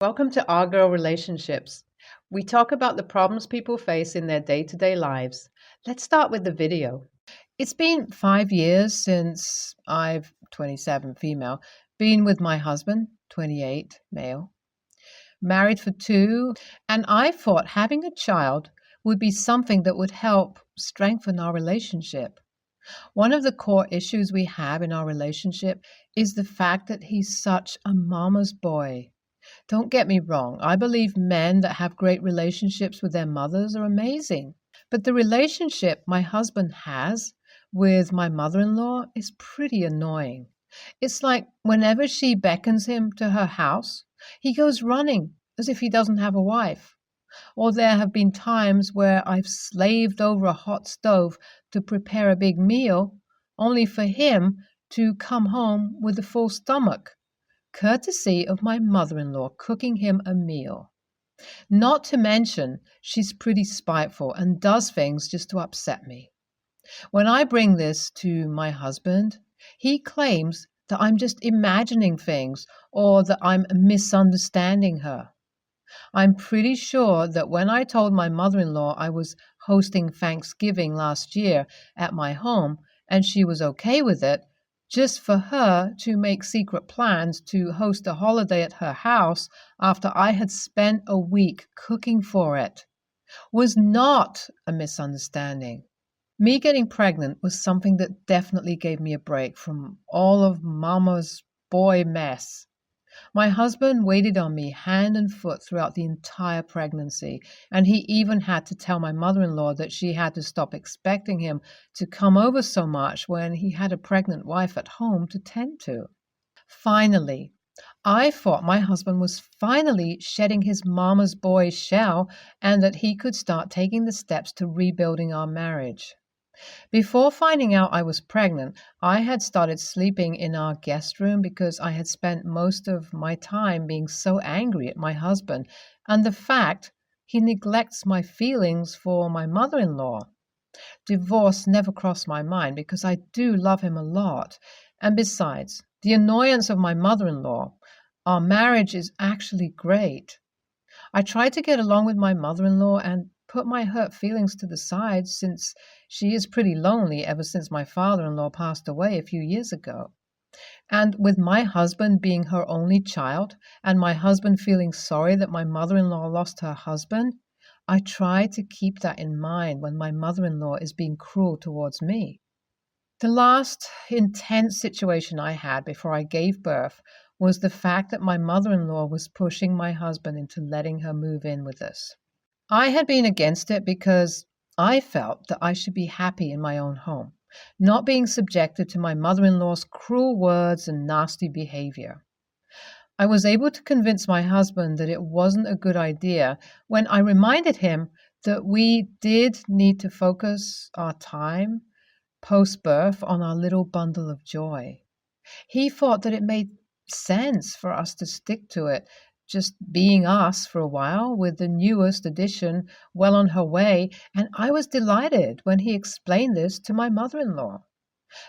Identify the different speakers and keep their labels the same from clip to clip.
Speaker 1: Welcome to Our Girl Relationships. We talk about the problems people face in their day-to-day lives. Let's start with the video. It's been 5 years since I've 27 female, been with my husband, 28 male, married for 2, and I thought having a child would be something that would help strengthen our relationship. One of the core issues we have in our relationship is the fact that he's such a mama's boy. Don't get me wrong, I believe men that have great relationships with their mothers are amazing. But the relationship my husband has with my mother in law is pretty annoying. It's like whenever she beckons him to her house, he goes running as if he doesn't have a wife. Or there have been times where I've slaved over a hot stove to prepare a big meal, only for him to come home with a full stomach, courtesy of my mother-in-law cooking him a meal. Not to mention, she's pretty spiteful and does things just to upset me. When I bring this to my husband, he claims that I'm just imagining things or that I'm misunderstanding her. I'm pretty sure that when I told my mother-in-law I was hosting Thanksgiving last year at my home and she was okay with it, just for her to make secret plans to host a holiday at her house after I had spent a week cooking for it, was not a misunderstanding. Me getting pregnant was something that definitely gave me a break from all of Mama's boy mess. My husband waited on me hand and foot throughout the entire pregnancy, and he even had to tell my mother-in-law that she had to stop expecting him to come over so much when he had a pregnant wife at home to tend to. Finally, I thought my husband was finally shedding his mama's boy shell and that he could start taking the steps to rebuilding our marriage. Before finding out I was pregnant, I had started sleeping in our guest room because I had spent most of my time being so angry at my husband and the fact he neglects my feelings for my mother-in-law. Divorce never crossed my mind because I do love him a lot. And besides, the annoyance of my mother-in-law, our marriage is actually great. I tried to get along with my mother-in-law and put my hurt feelings to the side since she is pretty lonely ever since my father-in-law passed away a few years ago. And with my husband being her only child and my husband feeling sorry that my mother-in-law lost her husband, I try to keep that in mind when my mother-in-law is being cruel towards me. The last intense situation I had before I gave birth was the fact that my mother-in-law was pushing my husband into letting her move in with us. I had been against it because I felt that I should be happy in my own home, not being subjected to my mother-in-law's cruel words and nasty behavior. I was able to convince my husband that it wasn't a good idea when I reminded him that we did need to focus our time post-birth on our little bundle of joy. He thought that it made sense for us to stick to it, just being us for a while with the newest edition well on her way, and I was delighted when he explained this to my mother-in-law.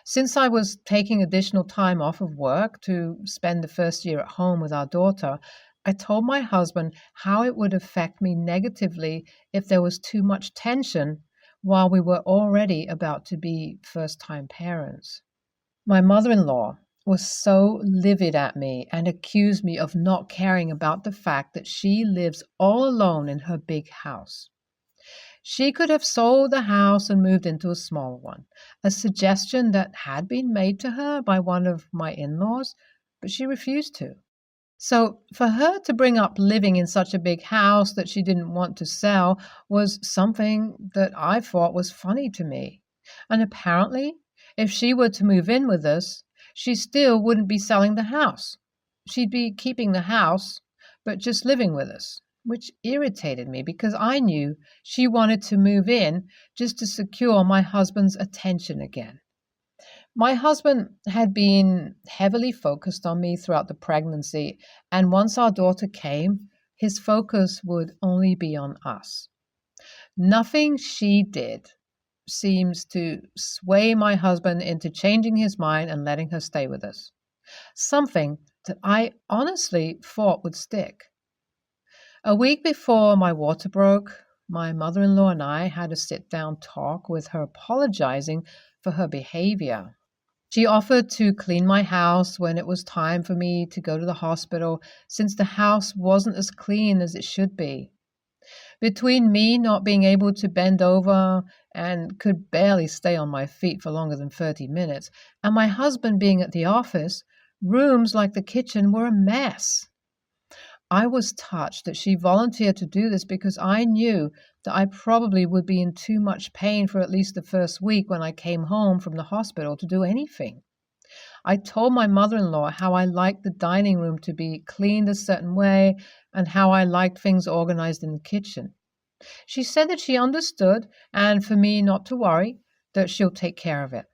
Speaker 1: Since I was taking additional time off of work to spend the first year at home with our daughter, I told my husband how it would affect me negatively if there was too much tension while we were already about to be first-time parents. My mother-in-law was so livid at me and accused me of not caring about the fact that she lives all alone in her big house. She could have sold the house and moved into a smaller one, a suggestion that had been made to her by one of my in-laws, but she refused to. So for her to bring up living in such a big house that she didn't want to sell was something that I thought was funny to me. And apparently, if she were to move in with us, she still wouldn't be selling the house. She'd be keeping the house, but just living with us, which irritated me because I knew she wanted to move in just to secure my husband's attention again. My husband had been heavily focused on me throughout the pregnancy, and once our daughter came, his focus would only be on us. Nothing she did seems to sway my husband into changing his mind and letting her stay with us. Something that I honestly thought would stick. A week before my water broke, my mother-in-law and I had a sit-down talk with her apologizing for her behavior. She offered to clean my house when it was time for me to go to the hospital, since the house wasn't as clean as it should be. Between me not being able to bend over and could barely stay on my feet for longer than 30 minutes, and my husband being at the office, rooms like the kitchen were a mess. I was touched that she volunteered to do this because I knew that I probably would be in too much pain for at least the first week when I came home from the hospital to do anything. I told my mother-in-law how I liked the dining room to be cleaned a certain way and how I liked things organized in the kitchen. She said that she understood and for me not to worry, that she'll take care of it.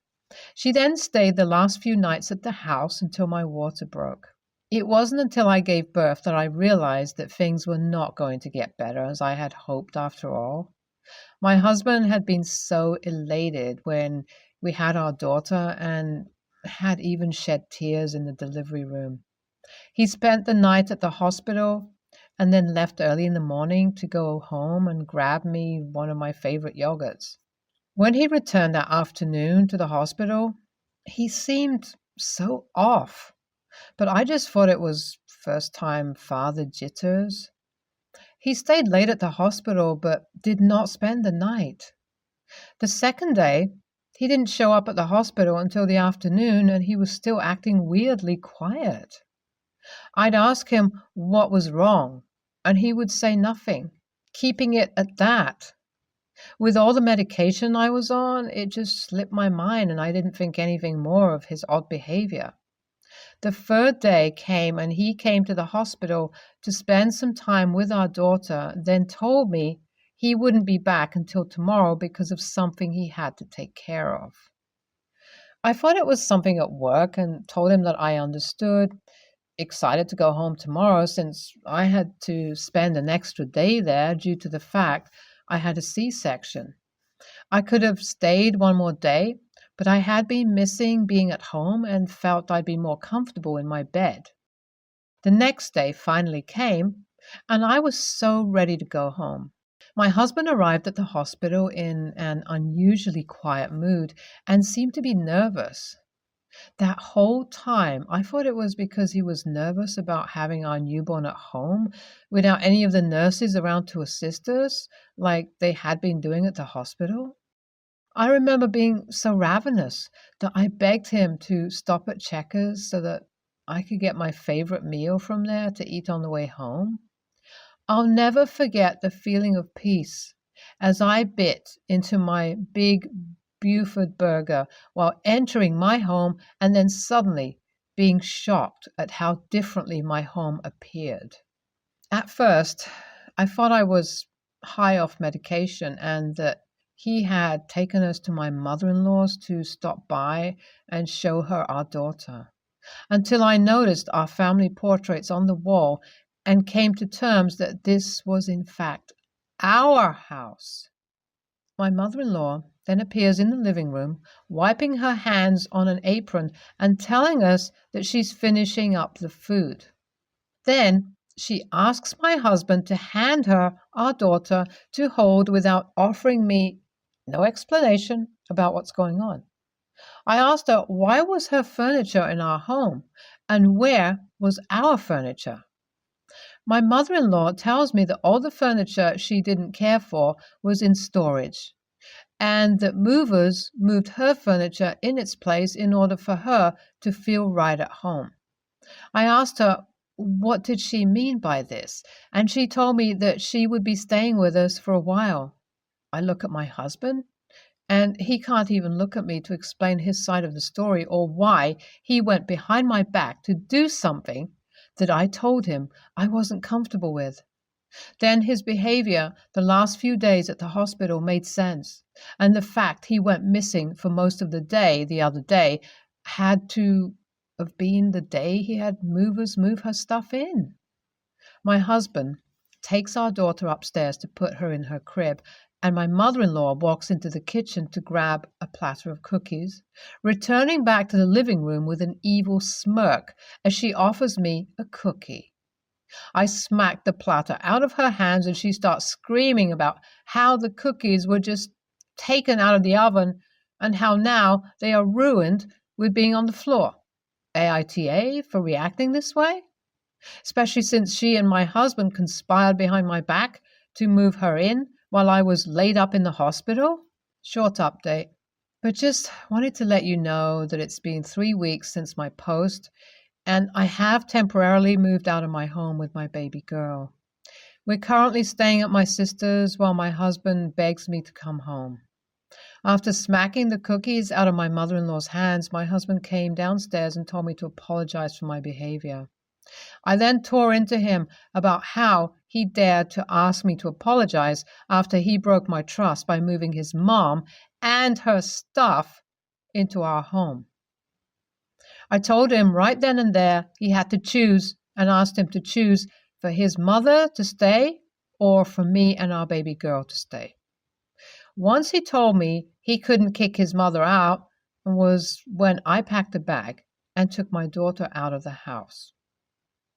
Speaker 1: She then stayed the last few nights at the house until my water broke. It wasn't until I gave birth that I realized that things were not going to get better as I had hoped after all. My husband had been so elated when we had our daughter and had even shed tears in the delivery room. He spent the night at the hospital and then left early in the morning to go home and grab me one of my favorite yogurts. When he returned that afternoon to the hospital, he seemed so off. But I just thought it was first-time father jitters. He stayed late at the hospital but did not spend the night. The second day, he didn't show up at the hospital until the afternoon and he was still acting weirdly quiet. I'd ask him what was wrong, and he would say nothing, keeping it at that. With all the medication I was on, it just slipped my mind and I didn't think anything more of his odd behavior. The third day came and he came to the hospital to spend some time with our daughter, then told me he wouldn't be back until tomorrow because of something he had to take care of. I thought it was something at work and told him that I understood, excited to go home tomorrow since I had to spend an extra day there due to the fact I had a C-section. I could have stayed one more day, but I had been missing being at home and felt I'd be more comfortable in my bed. The next day finally came, and I was so ready to go home. My husband arrived at the hospital in an unusually quiet mood and seemed to be nervous. That whole time, I thought it was because he was nervous about having our newborn at home without any of the nurses around to assist us, like they had been doing at the hospital. I remember being so ravenous that I begged him to stop at Checkers so that I could get my favorite meal from there to eat on the way home. I'll never forget the feeling of peace as I bit into my big Buford burger while entering my home and then suddenly being shocked at how differently my home appeared. At first, I thought I was high off medication and that he had taken us to my mother-in-law's to stop by and show her our daughter, until I noticed our family portraits on the wall and came to terms that this was in fact our house. My mother-in-law then appears in the living room, wiping her hands on an apron and telling us that she's finishing up the food. Then she asks my husband to hand her our daughter to hold without offering me no explanation about what's going on. I asked her why was her furniture in our home and where was our furniture. My mother-in-law tells me that all the furniture she didn't care for was in storage, and that movers moved her furniture in its place in order for her to feel right at home. I asked her what did she mean by this, and she told me that she would be staying with us for a while. I look at my husband, and he can't even look at me to explain his side of the story or why he went behind my back to do something that I told him I wasn't comfortable with. Then his behavior the last few days at the hospital made sense, and the fact he went missing for most of the day the other day had to have been the day he had movers move her stuff in. My husband takes our daughter upstairs to put her in her crib, and my mother-in-law walks into the kitchen to grab a platter of cookies, returning back to the living room with an evil smirk as she offers me a cookie. I smacked the platter out of her hands and she starts screaming about how the cookies were just taken out of the oven and how now they are ruined with being on the floor. AITA for reacting this way? Especially since she and my husband conspired behind my back to move her in while I was laid up in the hospital? Short update. But just wanted to let you know that it's been 3 weeks since my post, and I have temporarily moved out of my home with my baby girl. We're currently staying at my sister's while my husband begs me to come home. After smacking the cookies out of my mother-in-law's hands, my husband came downstairs and told me to apologize for my behavior. I then tore into him about how he dared to ask me to apologize after he broke my trust by moving his mom and her stuff into our home. I told him right then and there he had to choose and asked him to choose for his mother to stay or for me and our baby girl to stay. Once he told me he couldn't kick his mother out was when I packed a bag and took my daughter out of the house.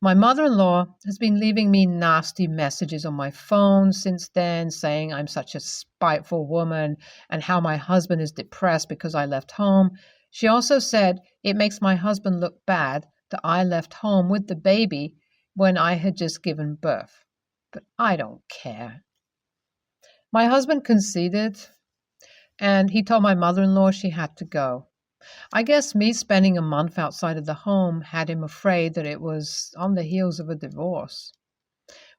Speaker 1: My mother-in-law has been leaving me nasty messages on my phone since then, saying I'm such a spiteful woman and how my husband is depressed because I left home. She also said it makes my husband look bad that I left home with the baby when I had just given birth. But I don't care. My husband conceded, and he told my mother-in-law she had to go. I guess me spending a month outside of the home had him afraid that it was on the heels of a divorce.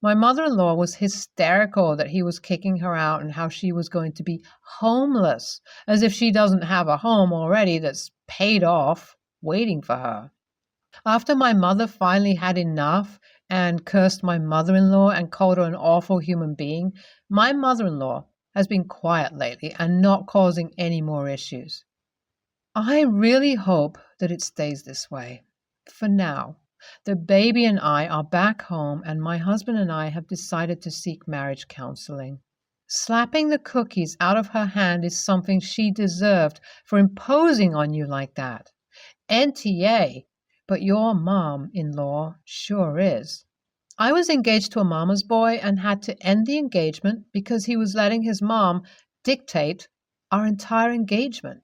Speaker 1: My mother-in-law was hysterical that he was kicking her out and how she was going to be homeless, as if she doesn't have a home already that's paid off, waiting for her. After my mother finally had enough and cursed my mother-in-law and called her an awful human being, my mother-in-law has been quiet lately and not causing any more issues. I really hope that it stays this way. For now, the baby and I are back home and my husband and I have decided to seek marriage counseling. Slapping the cookies out of her hand is something she deserved for imposing on you like that. NTA, but your mom-in-law sure is. I was engaged to a mama's boy and had to end the engagement because he was letting his mom dictate our entire engagement.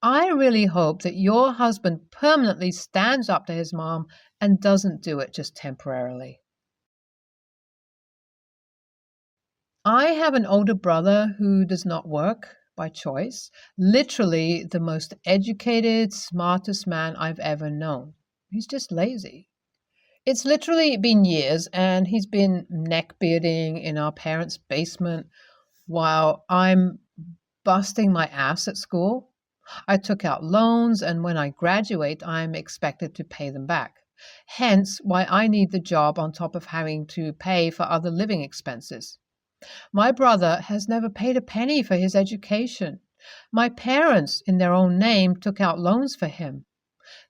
Speaker 1: I really hope that your husband permanently stands up to his mom and doesn't do it just temporarily. I have an older brother who does not work by choice, literally the most educated, smartest man I've ever known. He's just lazy. It's literally been years, and he's been neckbearding in our parents' basement while I'm busting my ass at school. I took out loans, and when I graduate, I'm expected to pay them back. Hence why I need the job on top of having to pay for other living expenses. My brother has never paid a penny for his education. My parents, in their own name, took out loans for him.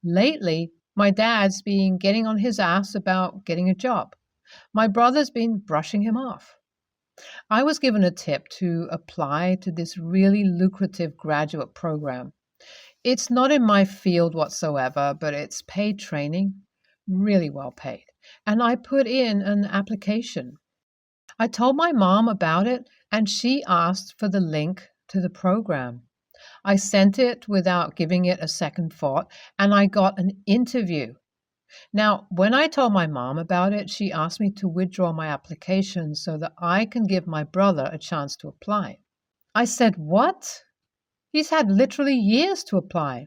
Speaker 1: Lately, my dad's been getting on his ass about getting a job. My brother's been brushing him off. I was given a tip to apply to this really lucrative graduate program. It's not in my field whatsoever, but it's paid training, really well paid. And I put in an application. I told my mom about it, and she asked for the link to the program. I sent it without giving it a second thought, and I got an interview. Now, when I told my mom about it, she asked me to withdraw my application so that I can give my brother a chance to apply. I said, "What? He's had literally years to apply.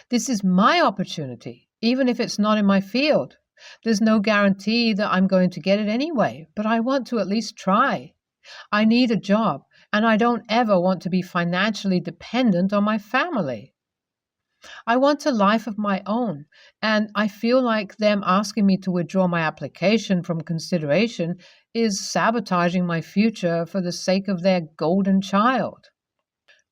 Speaker 1: This is my opportunity, even if it's not in my field. There's no guarantee that I'm going to get it anyway, but I want to at least try. I need a job, and I don't ever want to be financially dependent on my family. I want a life of my own, and I feel like them asking me to withdraw my application from consideration is sabotaging my future for the sake of their golden child."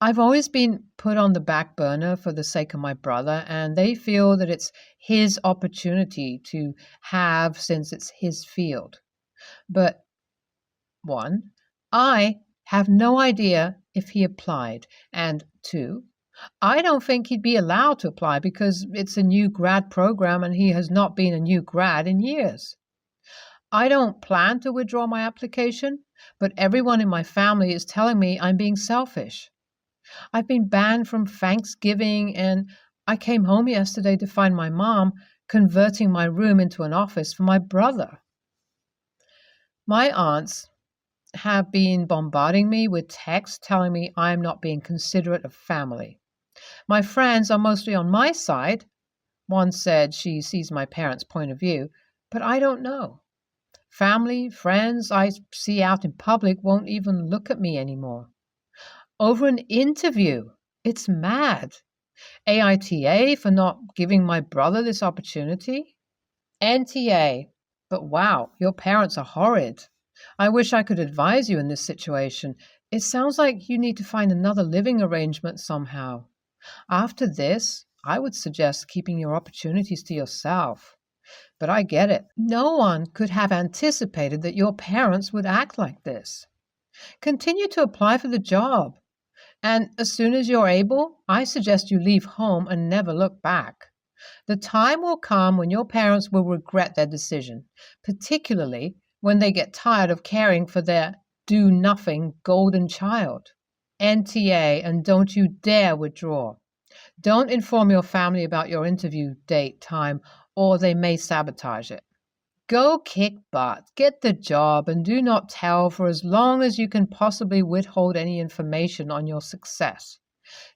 Speaker 1: I've always been put on the back burner for the sake of my brother, and they feel that it's his opportunity to have since it's his field. But, one, I have no idea if he applied, and two, I don't think he'd be allowed to apply because it's a new grad program and he has not been a new grad in years. I don't plan to withdraw my application, but everyone in my family is telling me I'm being selfish. I've been banned from Thanksgiving, and I came home yesterday to find my mom converting my room into an office for my brother. My aunts have been bombarding me with texts telling me I'm not being considerate of family. My friends are mostly on my side. One said she sees my parents' point of view, but I don't know. Family, friends I see out in public won't even look at me anymore. Over an interview. It's mad. AITA for not giving my brother this opportunity? NTA. But wow, your parents are horrid. I wish I could advise you in this situation. It sounds like you need to find another living arrangement somehow. After this, I would suggest keeping your opportunities to yourself. But I get it. No one could have anticipated that your parents would act like this. Continue to apply for the job. And as soon as you're able, I suggest you leave home and never look back. The time will come when your parents will regret their decision, particularly when they get tired of caring for their do nothing golden child. NTA, and don't you dare withdraw. Don't inform your family about your interview date, time, or they may sabotage it. Go kick butt, get the job, and do not tell for as long as you can possibly withhold any information on your success.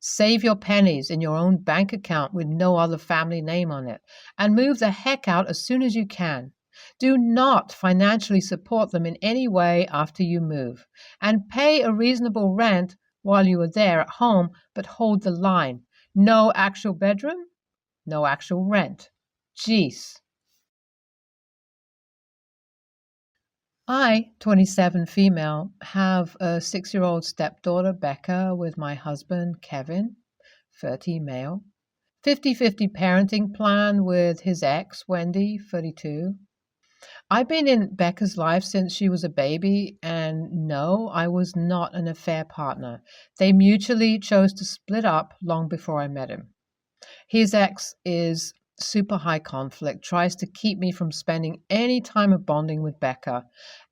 Speaker 1: Save your pennies in your own bank account with no other family name on it, and move the heck out as soon as you can. Do not financially support them in any way after you move, and pay a reasonable rent while you are there at home, but hold the line. No actual bedroom, no actual rent. Jeez. I, 27 female, have a 6-year-old stepdaughter, Becca, with my husband, Kevin, 30 male. 50-50 parenting plan with his ex, Wendy, 32. I've been in Becca's life since she was a baby, and no, I was not an affair partner. They mutually chose to split up long before I met him. His ex is super high conflict, tries to keep me from spending any time of bonding with Becca,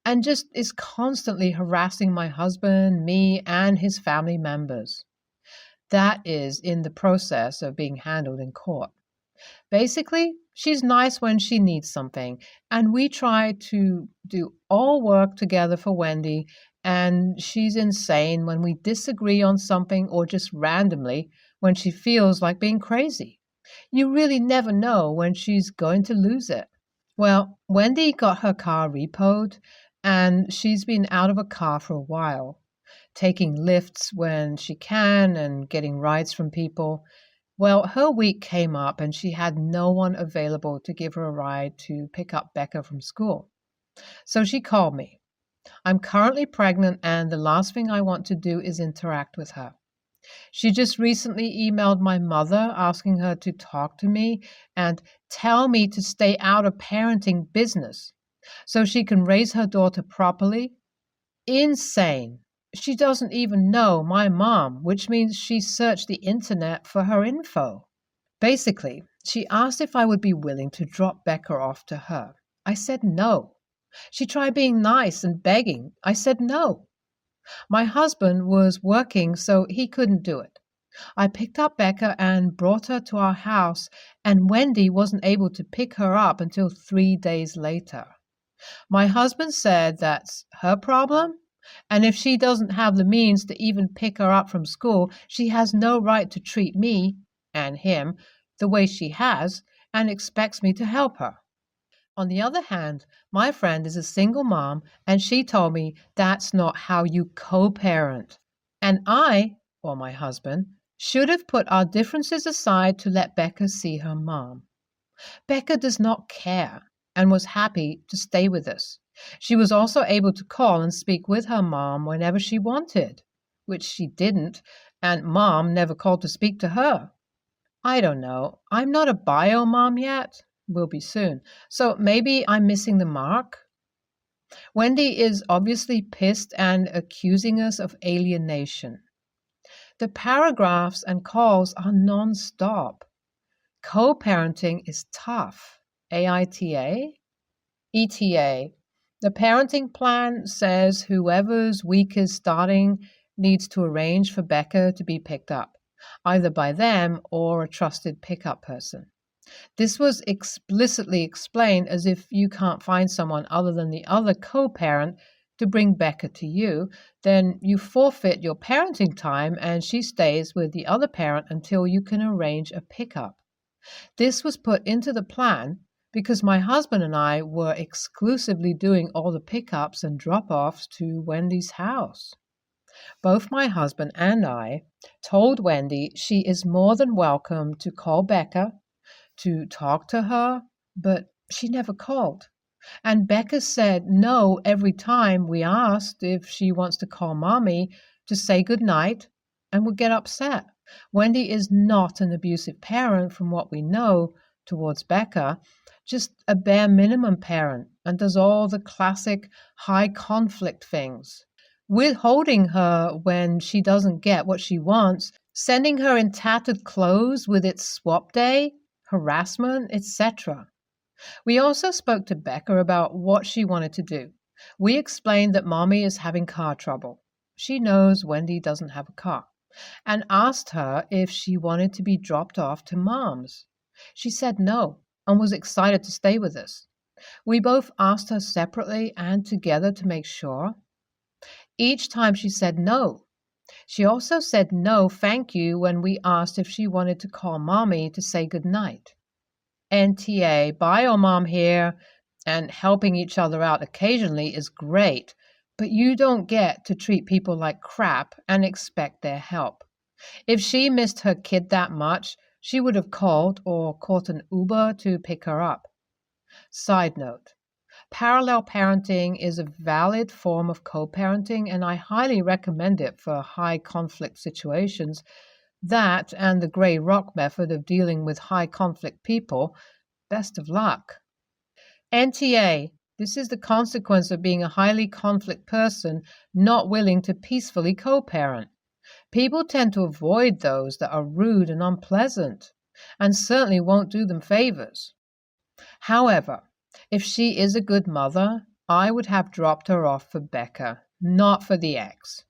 Speaker 1: and just is constantly harassing my husband, me, and his family members. That is in the process of being handled in court. Basically, she's nice when she needs something, and we try to do all work together for Wendy, and she's insane when we disagree on something or just randomly when she feels like being crazy. You really never know when she's going to lose it. Well, Wendy got her car repoed, and she's been out of a car for a while, taking lifts when she can and getting rides from people. Well, her week came up and she had no one available to give her a ride to pick up Becca from school. So she called me. I'm currently pregnant, and the last thing I want to do is interact with her. She just recently emailed my mother asking her to talk to me and tell me to stay out of parenting business so she can raise her daughter properly. Insane. She doesn't even know my mom, which means she searched the internet for her info. Basically, she asked if I would be willing to drop Becca off to her. I said no. She tried being nice and begging. I said no. My husband was working, so he couldn't do it. I picked up Becca and brought her to our house, and Wendy wasn't able to pick her up until 3 days later. My husband said that's her problem, and if she doesn't have the means to even pick her up from school, she has no right to treat me and him the way she has and expects me to help her. On the other hand, my friend is a single mom, and she told me that's not how you co-parent. And I, or my husband, should have put our differences aside to let Becca see her mom. Becca does not care and was happy to stay with us. She was also able to call and speak with her mom whenever she wanted, which she didn't, and mom never called to speak to her. I don't know. I'm not a bio mom yet. Will be soon. So maybe I'm missing the mark. Wendy is obviously pissed and accusing us of alienation. The paragraphs and calls are non-stop. Co-parenting is tough. AITA? ETA. The parenting plan says whoever's week is starting needs to arrange for Becca to be picked up, either by them or a trusted pickup person. This was explicitly explained as if you can't find someone other than the other co-parent to bring Becca to you, then you forfeit your parenting time and she stays with the other parent until you can arrange a pickup. This was put into the plan because my husband and I were exclusively doing all the pickups and drop-offs to Wendy's house. Both my husband and I told Wendy she is more than welcome to call Becca, to talk to her, but she never called. And Becca said no every time we asked if she wants to call Mommy to say goodnight and would get upset. Wendy is not an abusive parent from what we know towards Becca, just a bare minimum parent and does all the classic high conflict things. Withholding her when she doesn't get what she wants, sending her in tattered clothes with its swap day, harassment, etc. We also spoke to Becca about what she wanted to do. We explained that Mommy is having car trouble. She knows Wendy doesn't have a car, and asked her if she wanted to be dropped off to Mom's. She said no and was excited to stay with us. We both asked her separately and together to make sure. Each time she said no. She also said no, thank you, when we asked if she wanted to call Mommy to say goodnight. NTA, bye or Mom here, and helping each other out occasionally is great, but you don't get to treat people like crap and expect their help. If she missed her kid that much, she would have called or caught an Uber to pick her up. Side note, parallel parenting is a valid form of co-parenting, and I highly recommend it for high conflict situations. That and the gray rock method of dealing with high conflict people. Best of luck. NTA, this is the consequence of being a highly conflict person not willing to peacefully co-parent. People tend to avoid those that are rude and unpleasant, and certainly won't do them favors. However, if she is a good mother, I would have dropped her off for Becca, not for the ex.